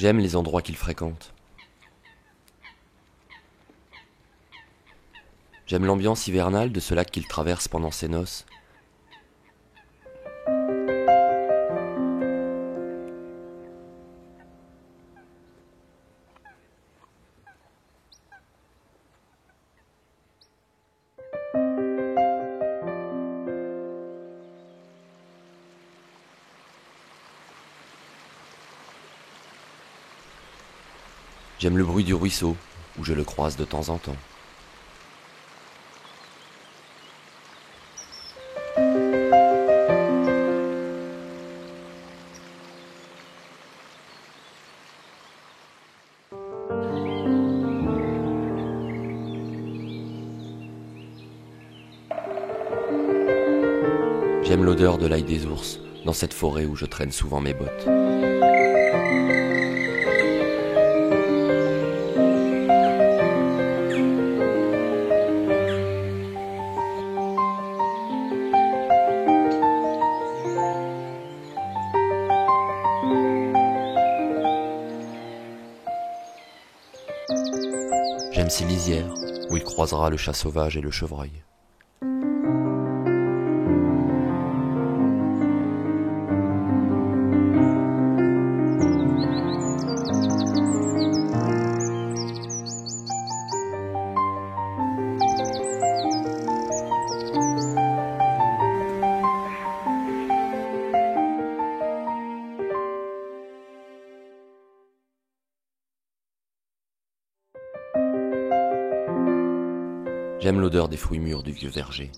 J'aime les endroits qu'il fréquente. J'aime l'ambiance hivernale de ce lac qu'il traverse pendant ses noces. J'aime le bruit du ruisseau, où je le croise de temps en temps. J'aime l'odeur de l'ail des ours, dans cette forêt où je traîne souvent mes bottes. J'aime ces lisières, où il croisera le chat sauvage et le chevreuil. J'aime l'odeur des fruits mûrs du vieux verger.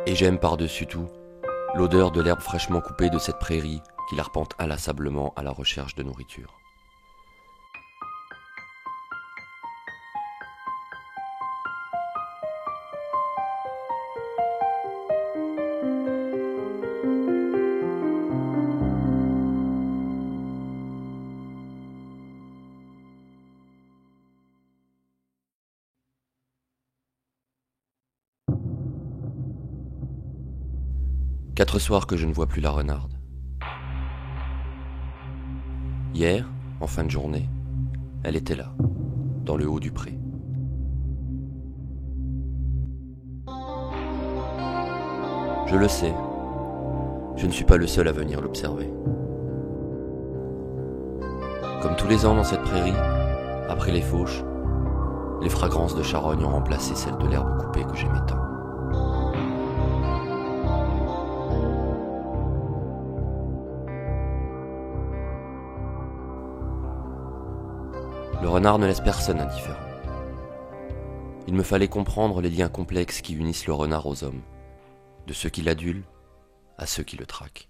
Et j'aime par-dessus tout l'odeur de l'herbe fraîchement coupée de cette prairie qu'il arpente inlassablement à la recherche de nourriture. Quatre soirs que je ne vois plus la renarde. Hier, en fin de journée, elle était là, dans le haut du pré. Je le sais, je ne suis pas le seul à venir l'observer. Comme tous les ans dans cette prairie, après les fauches, les fragrances de charogne ont remplacé celles de l'herbe coupée que j'aimais tant. Le renard ne laisse personne indifférent. Il me fallait comprendre les liens complexes qui unissent le renard aux hommes, de ceux qui l'adulent à ceux qui le traquent.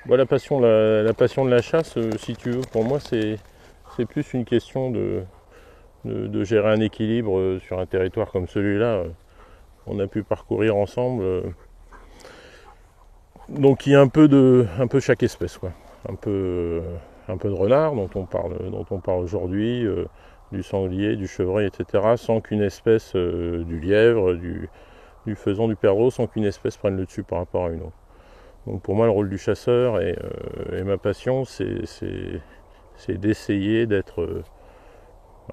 Bon, la passion de la chasse, si tu veux, pour moi, c'est plus une question de gérer un équilibre sur un territoire comme celui-là. On a pu parcourir ensemble. Donc il y a un peu chaque espèce, quoi. Un peu de renard dont on parle aujourd'hui, du sanglier, du chevreuil, etc. Sans qu'une espèce, du lièvre, du faisan, du perdreau, sans qu'une espèce prenne le dessus par rapport à une autre. Donc pour moi, le rôle du chasseur et ma passion, c'est d'essayer d'être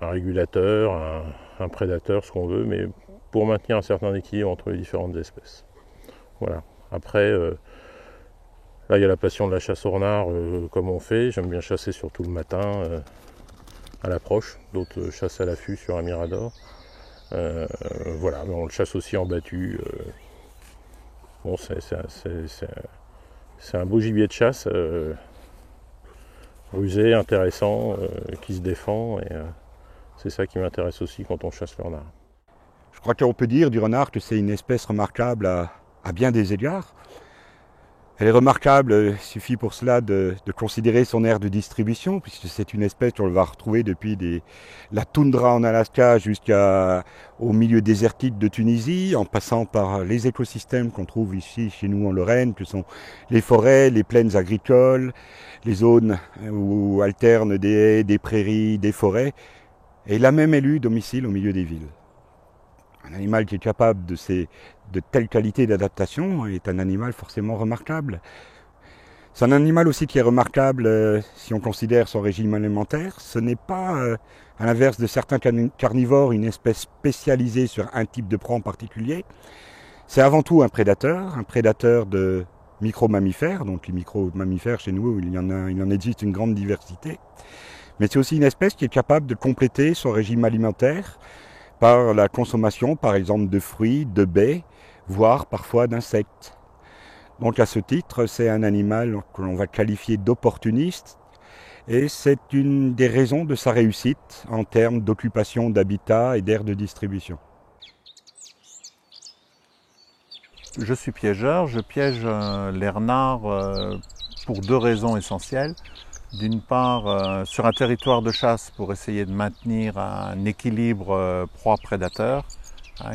un régulateur, un prédateur, ce qu'on veut, mais pour maintenir un certain équilibre entre les différentes espèces. Voilà. Après, là, il y a la passion de la chasse au renard, comme on fait. J'aime bien chasser surtout le matin, à l'approche. D'autres chassent à l'affût sur un mirador. Voilà, mais on le chasse aussi en battu. Bon, c'est un beau gibier de chasse, rusé, intéressant, qui se défend. Et c'est ça qui m'intéresse aussi quand on chasse le renard. Je crois qu'on peut dire du renard que c'est une espèce remarquable à bien des égards. Elle est remarquable, il suffit pour cela de considérer son aire de distribution, puisque c'est une espèce qu'on va retrouver depuis la toundra en Alaska jusqu'au milieu désertique de Tunisie, en passant par les écosystèmes qu'on trouve ici chez nous en Lorraine, que sont les forêts, les plaines agricoles, les zones où alternent des haies, des prairies, des forêts. Et il a même élu domicile au milieu des villes. Un animal qui est capable de telle qualité d'adaptation est un animal forcément remarquable. C'est un animal aussi qui est remarquable si on considère son régime alimentaire. Ce n'est pas, à l'inverse de certains carnivores, une espèce spécialisée sur un type de proie en particulier. C'est avant tout un prédateur de micro-mammifères. Donc les micro-mammifères, chez nous, il en existe une grande diversité. Mais c'est aussi une espèce qui est capable de compléter son régime alimentaire par la consommation, par exemple, de fruits, de baies, voire parfois d'insectes. Donc à ce titre, c'est un animal que l'on va qualifier d'opportuniste, et c'est une des raisons de sa réussite en termes d'occupation d'habitat et d'aire de distribution. Je suis piégeur, je piège les renards pour deux raisons essentielles. D'une part, sur un territoire de chasse pour essayer de maintenir un équilibre proie-prédateur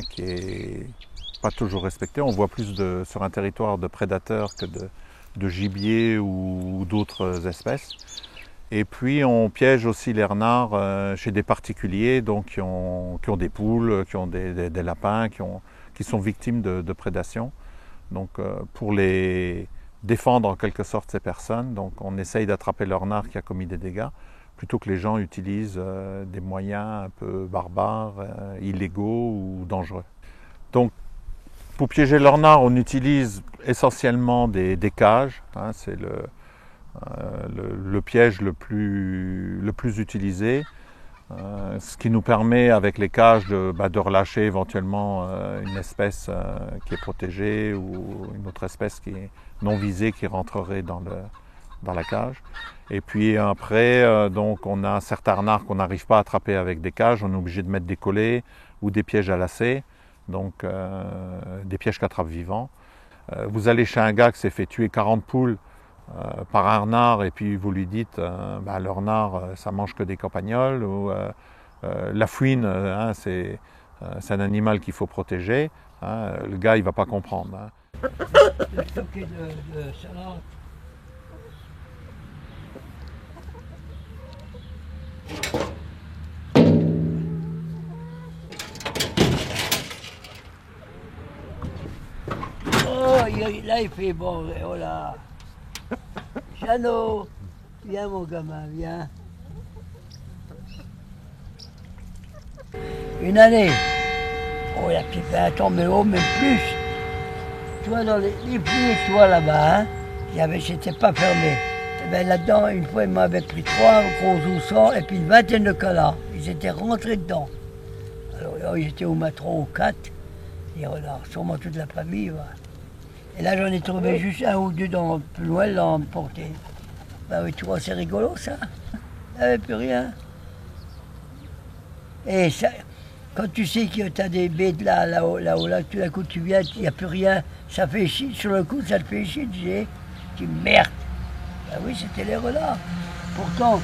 qui est pas toujours respecté. On voit plus sur un territoire de prédateurs que de gibier ou d'autres espèces. Et puis on piège aussi les renards chez des particuliers donc qui ont des poules, qui ont des lapins, qui sont victimes de prédation. Donc pour les défendre en quelque sorte ces personnes, donc on essaye d'attraper le renard qui a commis des dégâts, plutôt que les gens utilisent des moyens un peu barbares, illégaux ou dangereux. Donc pour piéger le renard, on utilise essentiellement des cages, c'est le piège le plus utilisé, ce qui nous permet avec les cages de relâcher éventuellement une espèce qui est protégée ou une autre espèce qui est non visée qui rentrerait dans la cage. Et puis après, donc on a certains renards qu'on n'arrive pas à attraper avec des cages, on est obligé de mettre des collets ou des pièges à lacets, donc des pièges qu'attrape vivants. Vous allez chez un gars qui s'est fait tuer 40 poules par un renard et puis vous lui dites le renard ça mange que des campagnols ou la fouine c'est un animal qu'il faut protéger, le gars il va pas comprendre. Le stocké de salade. Oh, là il fait bon, oh là. Jeannot, viens mon gamin, viens. Une année. Oh, il a peut-être fait un temps, mais oh, même plus. Tu vois, dans les pluies, tu vois là-bas, c'était pas fermé. Et bien là-dedans, une fois, ils m'avaient pris 3 gros oussons et puis une vingtaine de canards. Ils étaient rentrés dedans. Alors, ils étaient au moins 3 ou 4. Et voilà, sûrement toute la famille. Voilà. Et là, j'en ai trouvé juste un ou deux plus loin, là, emporté. Ben oui, tu vois, c'est rigolo, ça. Il n'y avait plus rien. Et ça, quand tu sais que tu as des bêtes là-haut, tout d'un coup, tu viens, il n'y a plus rien, ça fait chier, sur le coup, ça te fait chier, tu dis, merde. Ben oui, c'était les renards. Pourtant,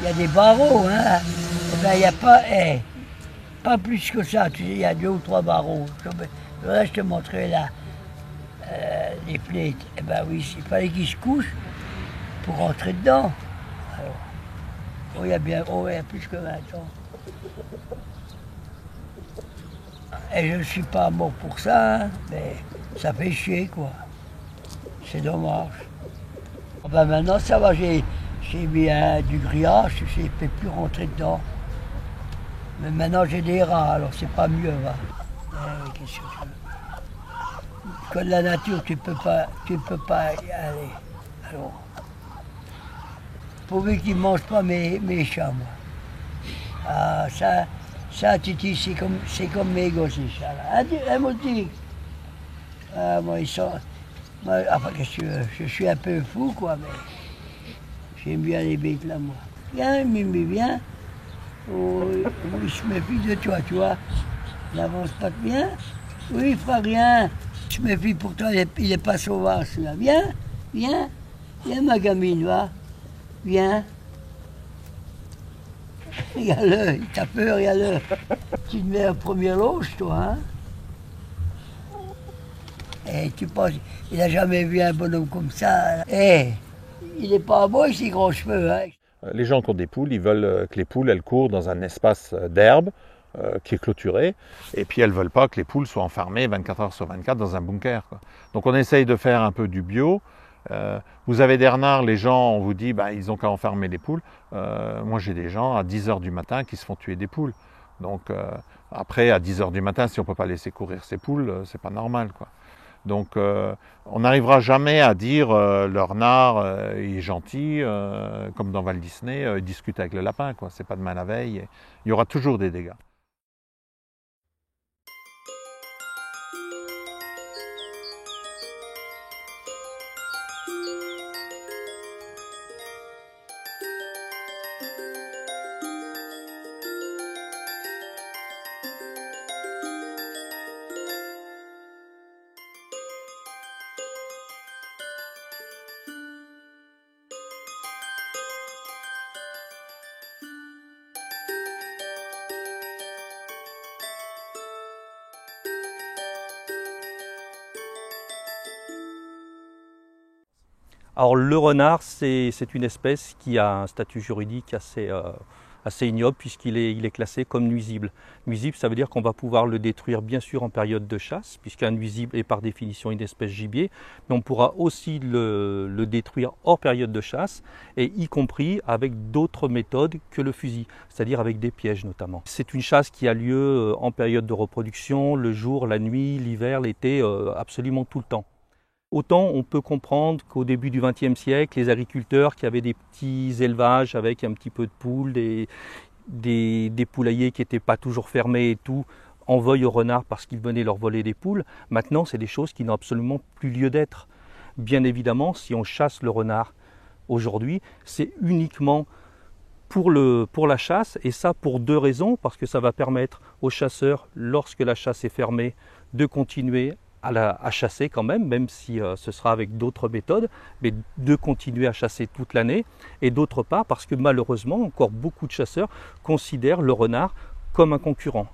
il y a des barreaux, hein. Et ben, il n'y a pas plus que ça, tu sais, il y a 2 ou 3 barreaux. Je te montrerai là. Les plaies, eh ben oui, il fallait qu'ils se couchent pour rentrer dedans. Alors, il y a plus que 20 ans. Et je ne suis pas mort pour ça, hein, mais ça fait chier, quoi. C'est dommage. Ben maintenant, ça va, j'ai mis du grillage, je ne peux plus rentrer dedans. Mais maintenant, j'ai des rats, alors c'est pas mieux, va. Qu'est-ce que tu veux? Comme la nature, tu peux pas y aller. Alors, pourvu qu'ils ne mangent pas mes chats, moi. Ah, ça, Titi, c'est comme mes gosses, les chats, là. Un moustique. Ah, moi, ils sont... Enfin, qu'est-ce que tu veux? Je suis un peu fou, quoi, mais... J'aime bien les bêtes, là, moi. Viens, Mimi, viens. Oh, il se méfie de toi, tu vois. Il n'avance pas bien. Oui, il fera rien. Je me méfie pour toi, il n'est pas sauvage celui-là. Viens, viens, viens ma gamine, va. Viens. Regarde-le, il t'a peur, regarde-le. Tu te mets à première loge, toi, hein. Et tu penses, il n'a jamais vu un bonhomme comme ça. Eh, il n'est pas beau, ces gros cheveux, hein. Les gens qui ont des poules, ils veulent que les poules elles courent dans un espace d'herbe qui est clôturé, et puis elles ne veulent pas que les poules soient enfermées 24 heures sur 24 dans un bunker, quoi. Donc on essaye de faire un peu du bio. Vous avez des renards, les gens, on vous dit, bah, ils ont qu'à enfermer les poules. Moi j'ai des gens à 10 heures du matin qui se font tuer des poules. Donc après, à 10 heures du matin, si on ne peut pas laisser courir ces poules, c'est pas normal, quoi. Donc on n'arrivera jamais à dire le renard il est gentil, comme dans Walt Disney, il discute avec le lapin, quoi. C'est pas demain la veille, il y aura toujours des dégâts. Alors le renard, c'est une espèce qui a un statut juridique assez ignoble puisqu'il est classé comme nuisible. Nuisible, ça veut dire qu'on va pouvoir le détruire bien sûr en période de chasse, puisqu'un nuisible est par définition une espèce gibier, mais on pourra aussi le détruire hors période de chasse, et y compris avec d'autres méthodes que le fusil, c'est-à-dire avec des pièges notamment. C'est une chasse qui a lieu en période de reproduction, le jour, la nuit, l'hiver, l'été, absolument tout le temps. Autant on peut comprendre qu'au début du XXe siècle, les agriculteurs qui avaient des petits élevages avec un petit peu de poules, des poulaillers qui n'étaient pas toujours fermés et tout, en veuillent au renard parce qu'ils venaient leur voler des poules. Maintenant, c'est des choses qui n'ont absolument plus lieu d'être. Bien évidemment, si on chasse le renard aujourd'hui, c'est uniquement pour la chasse, et ça pour deux raisons, parce que ça va permettre aux chasseurs, lorsque la chasse est fermée, de continuer à chasser quand même si ce sera avec d'autres méthodes, mais de continuer à chasser toute l'année, et d'autre part parce que malheureusement encore beaucoup de chasseurs considèrent le renard comme un concurrent.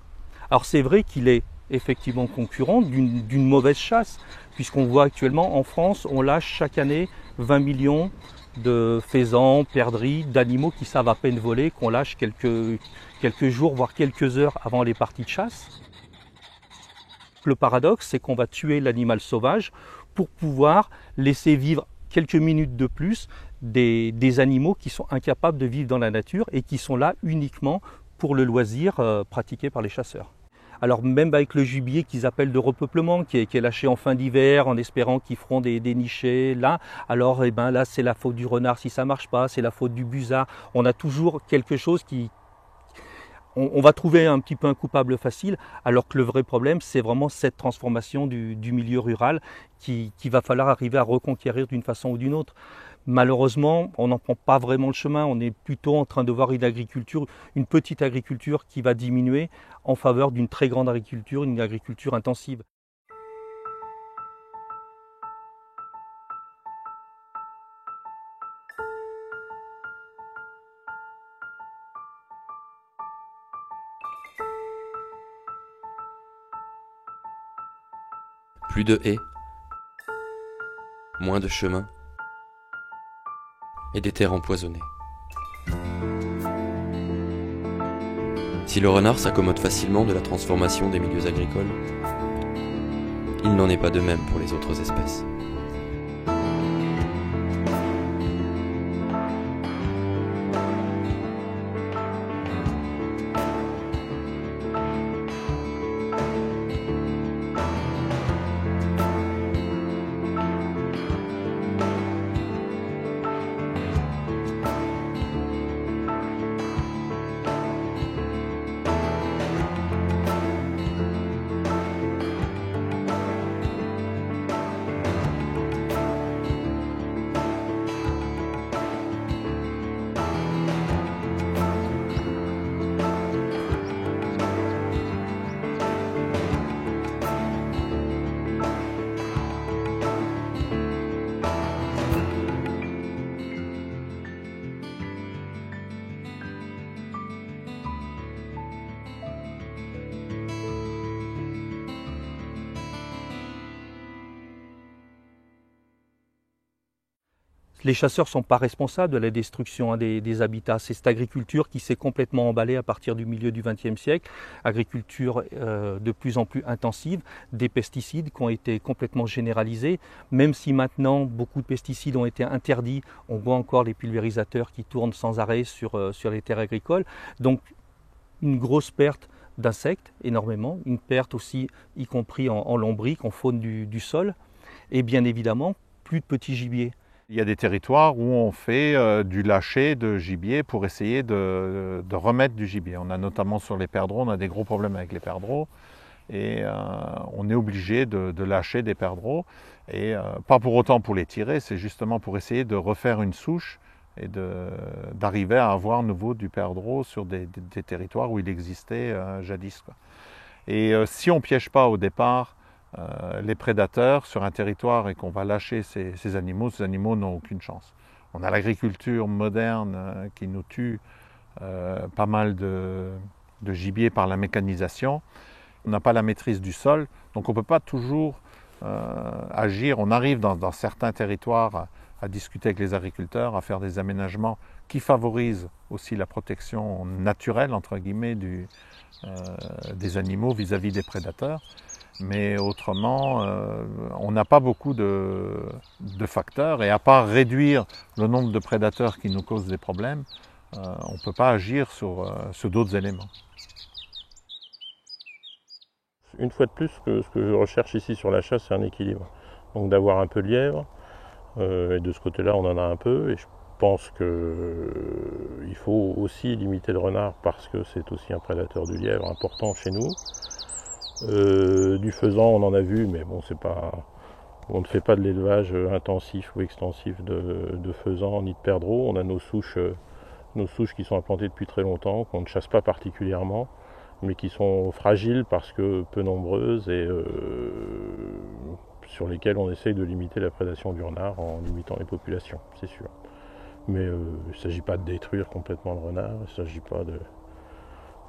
Alors c'est vrai qu'il est effectivement concurrent d'une mauvaise chasse, puisqu'on voit actuellement en France, on lâche chaque année 20 millions de faisans, perdrix, d'animaux qui savent à peine voler, qu'on lâche quelques jours, voire quelques heures avant les parties de chasse. Le paradoxe, c'est qu'on va tuer l'animal sauvage pour pouvoir laisser vivre quelques minutes de plus des animaux qui sont incapables de vivre dans la nature et qui sont là uniquement pour le loisir pratiqué par les chasseurs. Alors même avec le gibier qu'ils appellent de repeuplement, qui est lâché en fin d'hiver en espérant qu'ils feront des nichés, là, alors là c'est la faute du renard si ça ne marche pas, c'est la faute du busard. On a toujours quelque chose qui... On va trouver un petit peu un coupable facile, alors que le vrai problème, c'est vraiment cette transformation du milieu rural qu'il va falloir arriver à reconquérir d'une façon ou d'une autre. Malheureusement, on n'en prend pas vraiment le chemin, on est plutôt en train de voir une petite agriculture qui va diminuer en faveur d'une très grande agriculture, une agriculture intensive. Plus de haies, moins de chemins et des terres empoisonnées. Si le renard s'accommode facilement de la transformation des milieux agricoles, il n'en est pas de même pour les autres espèces. Les chasseurs ne sont pas responsables de la destruction des habitats. C'est cette agriculture qui s'est complètement emballée à partir du milieu du XXe siècle. Agriculture de plus en plus intensive, des pesticides qui ont été complètement généralisés. Même si maintenant beaucoup de pesticides ont été interdits, on voit encore les pulvérisateurs qui tournent sans arrêt sur les terres agricoles. Donc une grosse perte d'insectes, énormément. Une perte aussi, y compris en lombriques, en faune du sol. Et bien évidemment, plus de petits gibiers. Il y a des territoires où on fait du lâcher de gibier pour essayer de remettre du gibier. On a notamment sur les perdreaux, on a des gros problèmes avec les perdreaux et on est obligé de lâcher des perdreaux et pas pour autant pour les tirer, c'est justement pour essayer de refaire une souche et d'arriver à avoir nouveau du perdreau sur des territoires où il existait jadis, quoi. Et si on ne piège pas au départ les prédateurs sur un territoire et qu'on va lâcher ces animaux n'ont aucune chance. On a l'agriculture moderne qui nous tue pas mal de gibier par la mécanisation. On n'a pas la maîtrise du sol, donc on ne peut pas toujours agir. On arrive dans certains territoires à discuter avec les agriculteurs, à faire des aménagements qui favorisent aussi la protection naturelle, entre guillemets, des animaux vis-à-vis des prédateurs. Mais autrement, on n'a pas beaucoup de facteurs et à part réduire le nombre de prédateurs qui nous causent des problèmes, on ne peut pas agir sur d'autres éléments. Une fois de plus, ce que je recherche ici sur la chasse, c'est un équilibre. Donc d'avoir un peu de lièvre, et de ce côté-là, on en a un peu. Et je pense qu'il faut aussi limiter le renard parce que c'est aussi un prédateur du lièvre important chez nous. Du faisan, on en a vu, mais bon, on ne fait pas de l'élevage intensif ou extensif de faisans ni de perdreaux. On a nos souches qui sont implantées depuis très longtemps, qu'on ne chasse pas particulièrement, mais qui sont fragiles parce que peu nombreuses et sur lesquelles on essaye de limiter la prédation du renard en limitant les populations, c'est sûr. Mais il ne s'agit pas de détruire complètement le renard, il ne s'agit pas de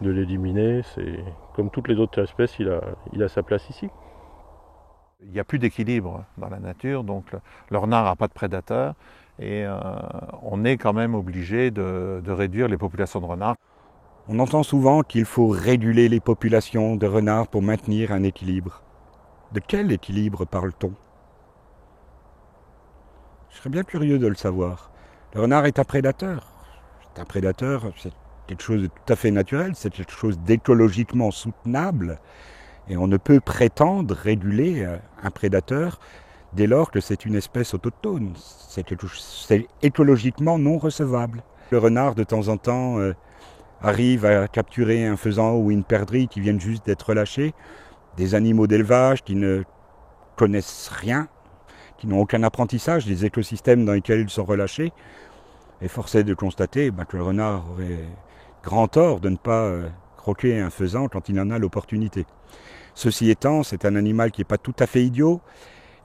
l'éliminer. C'est comme toutes les autres espèces, il a sa place ici. Il n'y a plus d'équilibre dans la nature, donc le renard n'a pas de prédateurs et on est quand même obligé de réduire les populations de renards. On entend souvent qu'il faut réguler les populations de renards pour maintenir un équilibre. De quel équilibre parle-t-on? Je serais bien curieux de le savoir. Le renard est un prédateur. C'est un prédateur, c'est quelque chose de tout à fait naturel, c'est quelque chose d'écologiquement soutenable. Et on ne peut prétendre réguler un prédateur dès lors que c'est une espèce autochtone. C'est écologiquement non recevable. Le renard, de temps en temps, arrive à capturer un faisan ou une perdrix qui viennent juste d'être relâchés. Des animaux d'élevage qui ne connaissent rien, qui n'ont aucun apprentissage des écosystèmes dans lesquels ils sont relâchés. Et force est de constater que le renard aurait grand tort de ne pas croquer un faisan quand il en a l'opportunité. Ceci étant, c'est un animal qui n'est pas tout à fait idiot.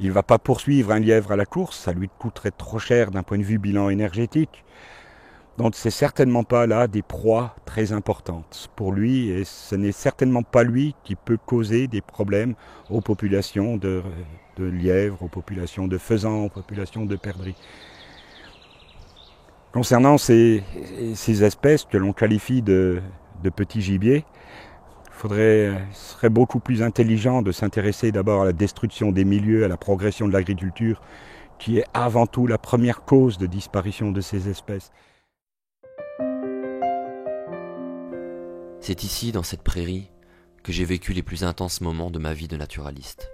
Il ne va pas poursuivre un lièvre à la course, ça lui coûterait trop cher d'un point de vue bilan énergétique. Donc c'est certainement pas là des proies très importantes pour lui et ce n'est certainement pas lui qui peut causer des problèmes aux populations de lièvres, aux populations de faisans, aux populations de perdrix. Concernant ces espèces que l'on qualifie de petits gibiers, ce serait beaucoup plus intelligent de s'intéresser d'abord à la destruction des milieux, à la progression de l'agriculture, qui est avant tout la première cause de disparition de ces espèces. C'est ici, dans cette prairie, que j'ai vécu les plus intenses moments de ma vie de naturaliste.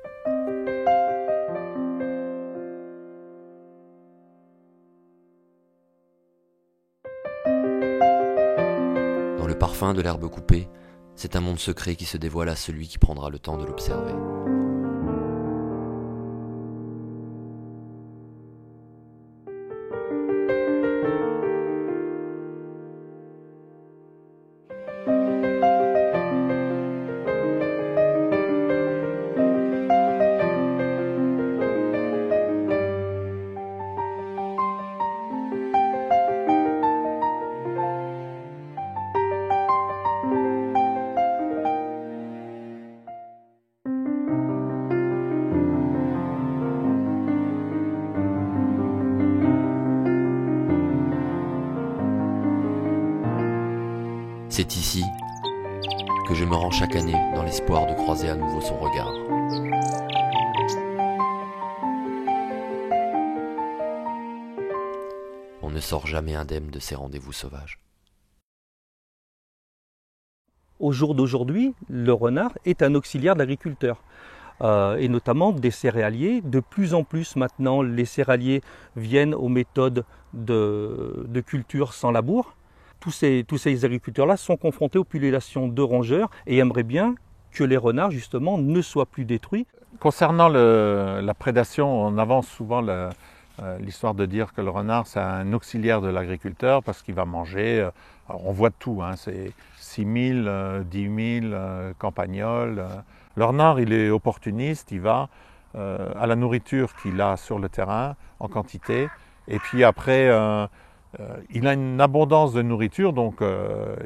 Dans le parfum de l'herbe coupée, c'est un monde secret qui se dévoile à celui qui prendra le temps de l'observer. C'est ici que je me rends chaque année dans l'espoir de croiser à nouveau son regard. On ne sort jamais indemne de ces rendez-vous sauvages. Au jour d'aujourd'hui, le renard est un auxiliaire de l'agriculteur, et notamment des céréaliers. De plus en plus maintenant, les céréaliers viennent aux méthodes de culture sans labour. Tous ces agriculteurs-là sont confrontés aux pullulations de rongeurs et aimeraient bien que les renards, justement, ne soient plus détruits. Concernant la prédation, on avance souvent l'histoire de dire que le renard, c'est un auxiliaire de l'agriculteur parce qu'il va manger, alors on voit de tout, hein, c'est 6 000, 10 000 campagnols. Le renard, il est opportuniste, il va à la nourriture qu'il a sur le terrain en quantité, et puis après, il a une abondance de nourriture, donc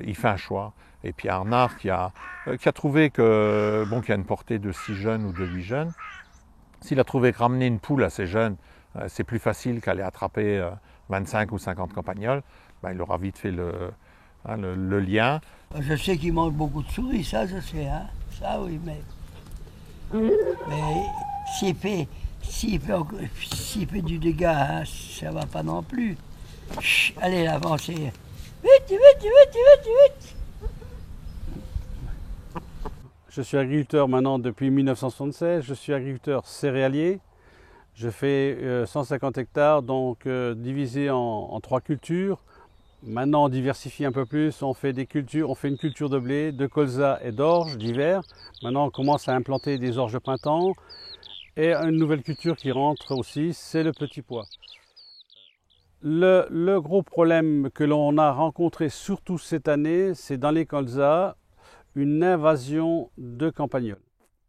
il fait un choix. Et puis un renard qui a trouvé qu'il y a une portée de 6 jeunes ou de 8 jeunes, s'il a trouvé que ramener une poule à ces jeunes, c'est plus facile qu'aller attraper 25 ou 50 campagnols, ben, il aura vite fait le lien. Je sais qu'il mange beaucoup de souris, ça je sais, hein. Ça oui, mais s'il fait du dégât, hein, ça va pas non plus. Chut, allez, avancez. Vite. Je suis agriculteur maintenant depuis 1976, je suis agriculteur céréalier. Je fais 150 hectares, donc divisé en 3 cultures. Maintenant on diversifie un peu plus, on fait une culture de blé, de colza et d'orge d'hiver. Maintenant on commence à implanter des orges de printemps. Et une nouvelle culture qui rentre aussi, c'est le petit pois. Le gros problème que l'on a rencontré surtout cette année, c'est dans les colzas, une invasion de campagnols.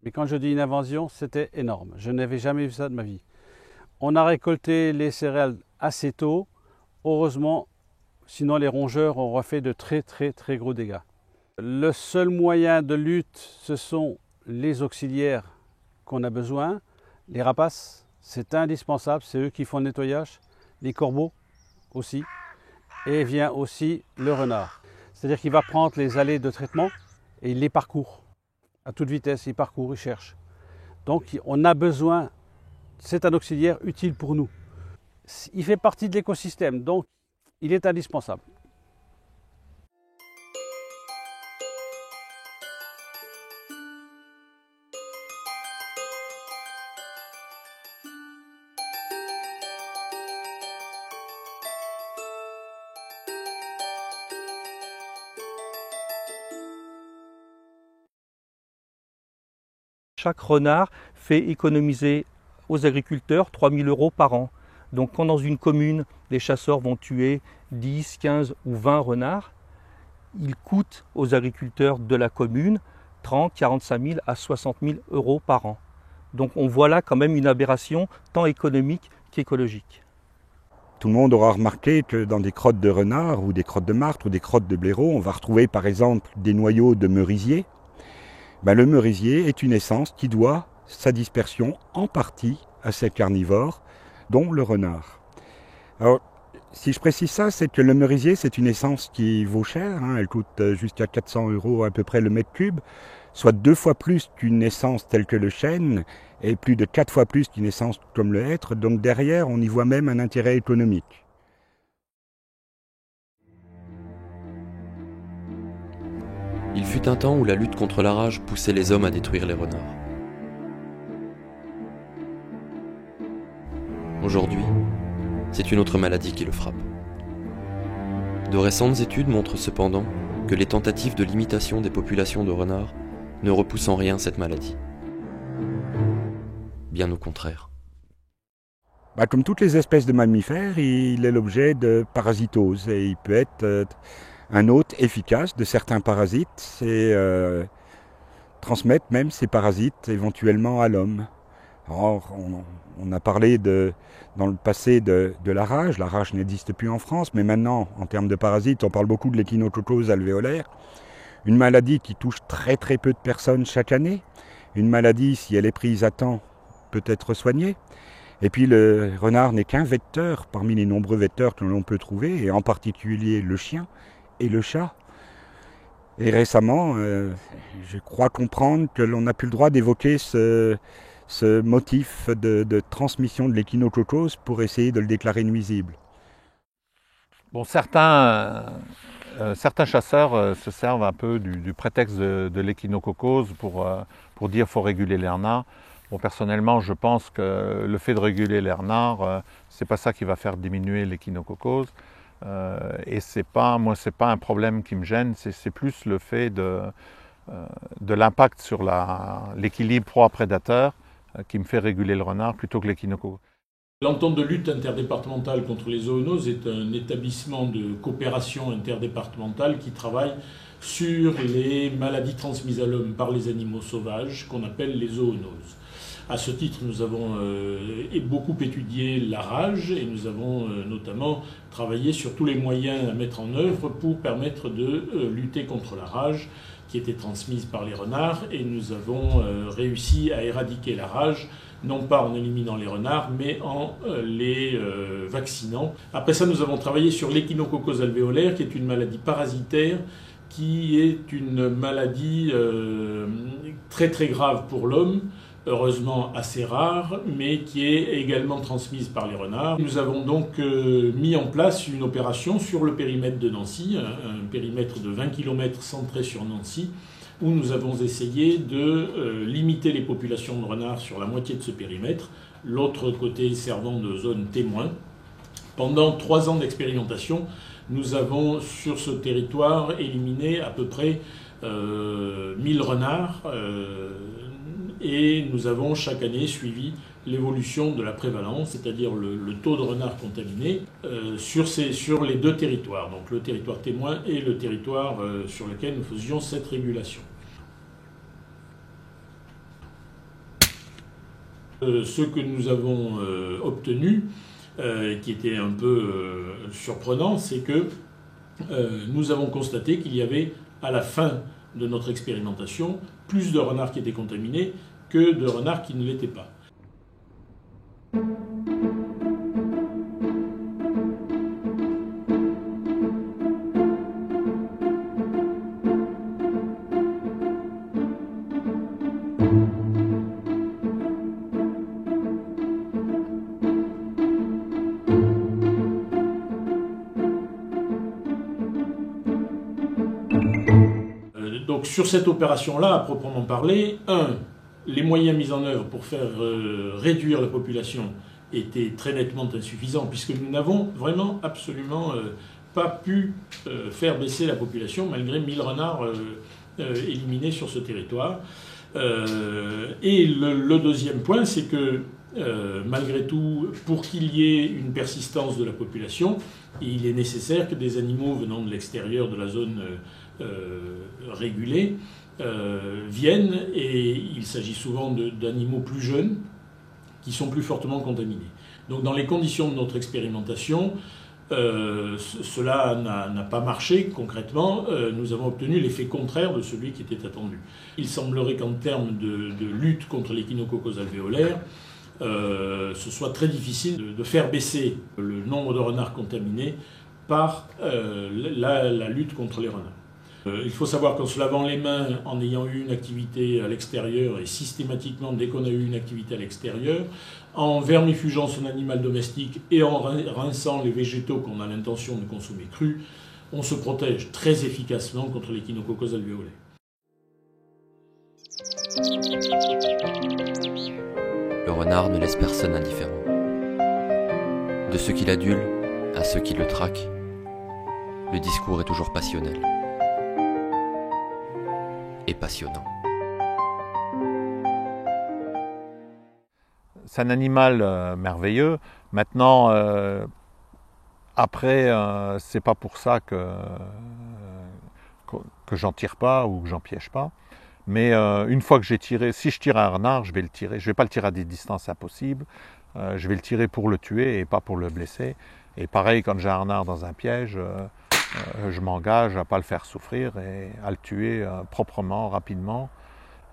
Mais quand je dis une invasion, c'était énorme. Je n'avais jamais vu ça de ma vie. On a récolté les céréales assez tôt, heureusement, sinon les rongeurs auraient fait de très gros dégâts. Le seul moyen de lutte, ce sont les auxiliaires qu'on a besoin. Les rapaces, c'est indispensable, c'est eux qui font le nettoyage. Les corbeaux aussi. Et vient aussi le renard. C'est-à-dire qu'il va prendre les allées de traitement et il les parcourt. À toute vitesse, il parcourt, il cherche. Donc on a besoin, c'est un auxiliaire utile pour nous. Il fait partie de l'écosystème, donc il est indispensable. Chaque renard fait économiser aux agriculteurs 3 000 € par an. Donc quand dans une commune, les chasseurs vont tuer 10, 15 ou 20 renards, il coûte aux agriculteurs de la commune 30, 45 000 à 60 000 € par an. Donc on voit là quand même une aberration tant économique qu'écologique. Tout le monde aura remarqué que dans des crottes de renard ou des crottes de martre ou des crottes de blaireau, on va retrouver par exemple des noyaux de merisier. Ben, le merisier est une essence qui doit sa dispersion en partie à ces carnivores, dont le renard. Alors, si je précise ça, c'est que le merisier, c'est une essence qui vaut cher, hein, elle coûte jusqu'à 400 € à peu près le mètre cube, soit 2 fois plus qu'une essence telle que le chêne, et plus de 4 fois plus qu'une essence comme le hêtre, donc derrière, on y voit même un intérêt économique. Il fut un temps où la lutte contre la rage poussait les hommes à détruire les renards. Aujourd'hui, c'est une autre maladie qui le frappe. De récentes études montrent cependant que les tentatives de limitation des populations de renards ne repoussent en rien cette maladie. Bien au contraire. Comme toutes les espèces de mammifères, il est l'objet de parasitose et il peut être un hôte efficace de certains parasites et transmettre même ces parasites éventuellement à l'homme. Alors, on a parlé dans le passé de la rage. La rage n'existe plus en France, mais maintenant, en termes de parasites, on parle beaucoup de l'échinococose alvéolaire. Une maladie qui touche très peu de personnes chaque année. Une maladie, si elle est prise à temps, peut être soignée. Et puis le renard n'est qu'un vecteur parmi les nombreux vecteurs que l'on peut trouver, et en particulier le chien et le chat. Et récemment, je crois comprendre que l'on n'a plus le droit d'évoquer ce motif de transmission de l'échinococose pour essayer de le déclarer nuisible. Bon, certains chasseurs se servent un peu du prétexte de l'échinococose pour dire qu'il faut réguler les renards. Bon, personnellement, je pense que le fait de réguler les renards, c'est pas ça qui va faire diminuer l'échinococose. Et c'est pas un problème qui me gêne, c'est plus le fait de l'impact sur l'équilibre proie-prédateur qui me fait réguler le renard plutôt que l'échinococose. L'entente de lutte interdépartementale contre les zoonoses est un établissement de coopération interdépartementale qui travaille sur les maladies transmises à l'homme par les animaux sauvages qu'on appelle les zoonoses. À ce titre, nous avons beaucoup étudié la rage et nous avons notamment travaillé sur tous les moyens à mettre en œuvre pour permettre de lutter contre la rage qui était transmise par les renards, et nous avons réussi à éradiquer la rage, non pas en éliminant les renards, mais en les vaccinant. Après ça, nous avons travaillé sur l'échinococose alvéolaire, qui est une maladie parasitaire, qui est une maladie très très grave pour l'homme, heureusement assez rare, mais qui est également transmise par les renards. Nous avons donc mis en place une opération sur le périmètre de Nancy, un périmètre de 20 km centré sur Nancy, où nous avons essayé de limiter les populations de renards sur la moitié de ce périmètre, l'autre côté servant de zone témoin. Pendant 3 ans d'expérimentation, nous avons sur ce territoire éliminé à peu près 1000 renards, et nous avons chaque année suivi l'évolution de la prévalence, c'est-à-dire le taux de renards contaminés sur les 2 territoires, donc le territoire témoin et le territoire sur lequel nous faisions cette régulation. Ce que nous avons obtenu, qui était un peu surprenant, c'est que nous avons constaté qu'il y avait, à la fin de notre expérimentation, plus de renards qui étaient contaminés que de renards qui ne l'étaient pas. Donc sur cette opération-là, à proprement parler, les moyens mis en œuvre pour faire réduire la population étaient très nettement insuffisants, puisque nous n'avons vraiment absolument pas pu faire baisser la population, malgré 1000 renards éliminés sur ce territoire. Et le deuxième point, c'est que malgré tout, pour qu'il y ait une persistance de la population, il est nécessaire que des animaux venant de l'extérieur de la zone régulée viennent, et il s'agit souvent d'animaux plus jeunes qui sont plus fortement contaminés. Donc dans les conditions de notre expérimentation, cela n'a pas marché concrètement. Nous avons obtenu l'effet contraire de celui qui était attendu. Il semblerait qu'en termes de lutte contre l'échinococose alvéolaire, ce soit très difficile de faire baisser le nombre de renards contaminés par la lutte contre les renards. Il faut savoir qu'en se lavant les mains, en ayant eu une activité à l'extérieur, et systématiquement dès qu'on a eu une activité à l'extérieur, en vermifugeant son animal domestique et en rinçant les végétaux qu'on a l'intention de consommer crus, on se protège très efficacement contre l'échinococose alvéolaire. Le renard ne laisse personne indifférent. De ceux qui l'adulent à ceux qui le traquent, le discours est toujours passionnel et passionnant. C'est un animal merveilleux. Maintenant, après, c'est pas pour ça que j'en tire pas ou que j'en piège pas. Mais une fois que j'ai tiré, si je tire un renard, je vais le tirer. Je vais pas le tirer à des distances impossibles. Je vais le tirer pour le tuer et pas pour le blesser. Et pareil, quand j'ai un renard dans un piège, je m'engage à ne pas le faire souffrir et à le tuer proprement, rapidement.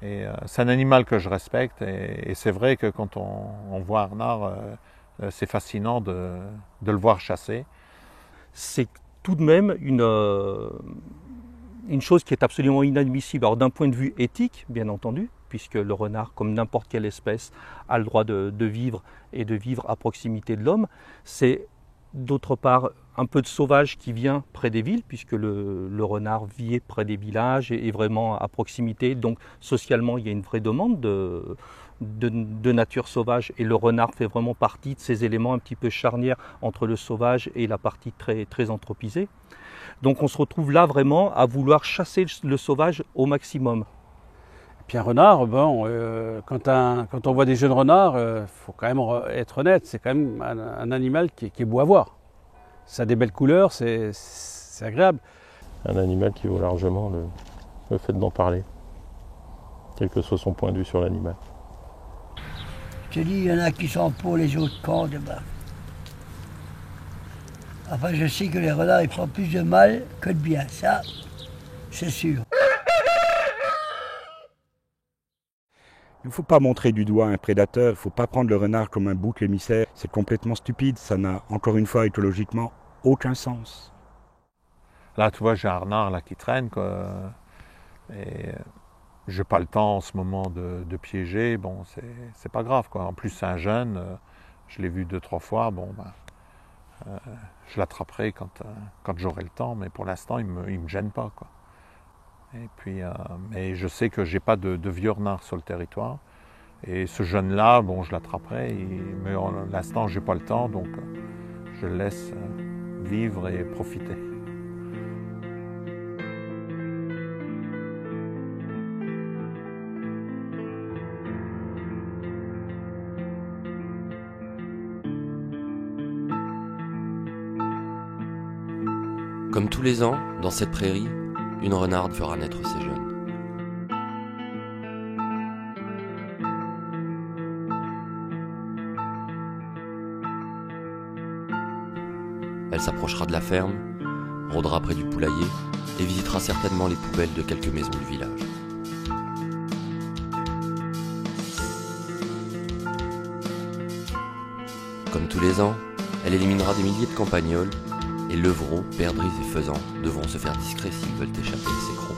Et c'est un animal que je respecte, et c'est vrai que quand on voit un renard, c'est fascinant de le voir chasser. C'est tout de même une chose qui est absolument inadmissible. Alors d'un point de vue éthique, bien entendu, puisque le renard, comme n'importe quelle espèce, a le droit de vivre et de vivre à proximité de l'homme. C'est d'autre part un peu de sauvage qui vient près des villes, puisque le renard vit près des villages et est vraiment à proximité. Donc socialement, il y a une vraie demande de nature sauvage, et le renard fait vraiment partie de ces éléments un petit peu charnières entre le sauvage et la partie très, très anthropisée. Donc on se retrouve là vraiment à vouloir chasser le sauvage au maximum. Et puis un renard, bon, quand on voit des jeunes renards, faut quand même être honnête, c'est quand même un animal qui est beau à voir. Ça a des belles couleurs, c'est agréable. Un animal qui vaut largement le fait d'en parler, quel que soit son point de vue sur l'animal. Je te dis, il y en a qui sont pour les autres camps de-bas. Enfin, je sais que les renards, ils font plus de mal que de bien, ça, c'est sûr. Il ne faut pas montrer du doigt un prédateur, il ne faut pas prendre le renard comme un bouc émissaire. C'est complètement stupide, ça n'a encore une fois écologiquement aucun sens. Là, tu vois, j'ai un renard là, qui traîne, quoi. Et j'ai pas le temps en ce moment de piéger. Bon, c'est pas grave, quoi. En plus, c'est un jeune, je l'ai vu 2-3 fois. Bon, je l'attraperai quand j'aurai le temps, mais pour l'instant, il me gêne pas, quoi. Et puis, mais je sais que j'ai pas de vieux renards sur le territoire. Et ce jeune-là, bon, je l'attraperai, mais pour l'instant, j'ai pas le temps, donc je le laisse vivre et profiter. Comme tous les ans, dans cette prairie, une renarde fera naître ses jeunes. Elle s'approchera de la ferme, rôdera près du poulailler et visitera certainement les poubelles de quelques maisons du village. Comme tous les ans, elle éliminera des milliers de campagnols, et levreaux, perdrix et faisans devront se faire discrets s'ils veulent échapper à ces crocs.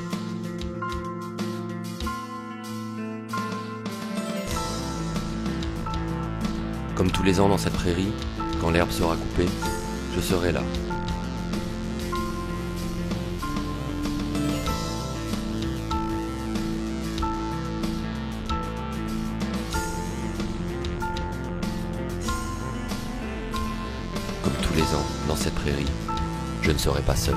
Comme tous les ans dans cette prairie, quand l'herbe sera coupée, je serai là. Comme tous les ans dans cette prairie, je ne serai pas seul.